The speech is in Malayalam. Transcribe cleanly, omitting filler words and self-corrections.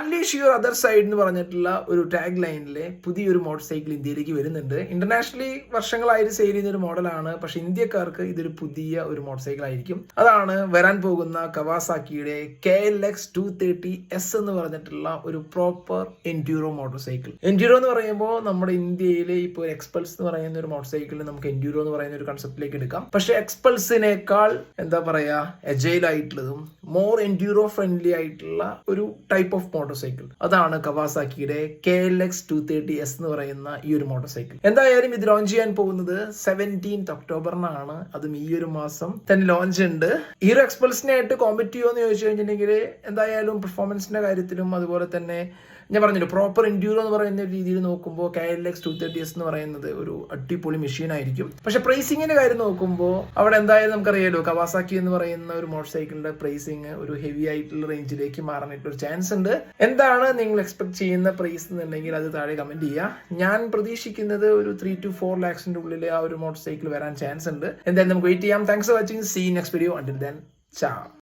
അൺലീഷ് യുവർ അതർ സൈഡ് എന്ന് പറഞ്ഞിട്ടുള്ള ഒരു ടാഗ് ലൈനിലെ പുതിയൊരു മോട്ടോർ സൈക്കിൾ ഇന്ത്യയിലേക്ക് വരുന്നുണ്ട്. ഇന്റർനാഷണലി വർഷങ്ങളായിട്ട് സെയിൽ ചെയ്യുന്ന ഒരു മോഡലാണ്, പക്ഷെ ഇന്ത്യക്കാർക്ക് ഇതൊരു പുതിയ ഒരു മോട്ടോർ സൈക്കിൾ ആയിരിക്കും. അതാണ് വരാൻ പോകുന്ന കവാസാക്കിയുടെ KLX 230S എന്ന് പറഞ്ഞിട്ടുള്ള ഒരു proper Enduro motor cycle. Enduro എന്ന് പറയുമ്പോൾ നമ്മുടെ ഇന്ത്യയിൽ ഇപ്പോൾ എക്സ്പൾസ് എന്ന് പറയുന്ന ഒരു മോട്ടോർ സൈക്കിളിൽ നമുക്ക് എൻഡ്യൂറോ എന്ന് പറയുന്ന ഒരു കൺസെപ്റ്റിലേക്ക് എടുക്കാം. പക്ഷെ എക്സ്പൾസിനേക്കാൾ എന്താ പറയാ എജൈൽ ആയിട്ടുള്ളതും മോർ എൻഡ്യൂറോ ഫ്രണ്ട്ലി ആയിട്ടുള്ള ഒരു ടൈപ്പ് ഓഫ് മോട്ടോർ സൈക്കിൾ, അതാണ് കവാസാക്കിയുടെ KLX 230S എന്ന് പറയുന്ന ഈ ഒരു മോട്ടോർ സൈക്കിൾ. എന്തായാലും ഇത് ലോഞ്ച് ചെയ്യാൻ പോകുന്നത് 17th ഒക്ടോബറിനാണ്. അതും ഈ ഒരു മാസം തന്നെ ലോഞ്ച് ഉണ്ട്. ഹീറോ എക്സ്പൾസിനായിട്ട് കോമ്പറ്റ് ചെയ്യുമോ എന്ന് ചോദിച്ചു കഴിഞ്ഞിട്ടുണ്ടെങ്കിൽ എന്തായാലും പെർഫോമൻസിന്റെ കാര്യത്തിലും അതുപോലെ തന്നെ ഞാൻ പറഞ്ഞല്ലോ പ്രോപ്പർ എൻഡ്യൂറോ എന്ന് പറയുന്ന രീതിയിൽ നോക്കുമ്പോൾ KLX 230S എന്ന് പറയുന്നത് ഒരു അടിപൊളി മെഷീൻ ആയിരിക്കും. പക്ഷെ പ്രൈസിങ്ങിന്റെ കാര്യം നോക്കുമ്പോൾ അവിടെ എന്തായാലും നമുക്കറിയാലോ കവാസാക്കി എന്ന് പറയുന്ന ഒരു മോട്ടോർ സൈക്കിളിന്റെ പ്രൈസിങ് ഒരു ഹെവി ആയിട്ടുള്ള റേഞ്ചിലേക്ക് മാറാനായിട്ട് ഒരു ചാൻസ് ഉണ്ട്. എന്താണ് നിങ്ങൾ എക്സ്പെക്ട് ചെയ്യുന്ന പ്രൈസ് എന്നുണ്ടെങ്കിൽ അത് താഴെ കമന്റ് ചെയ്യുക. ഞാൻ പ്രതീക്ഷിക്കുന്നത് ഒരു 3 to 4 lakhs ഉള്ളിൽ ആ ഒരു മോട്ടോർ സൈക്കിൾ വരാൻ ചാൻസ് ഉണ്ട്. എന്തായാലും നമുക്ക് വെയിറ്റ് ചെയ്യാം. Thanks for watching. See next video. Until then, ciao.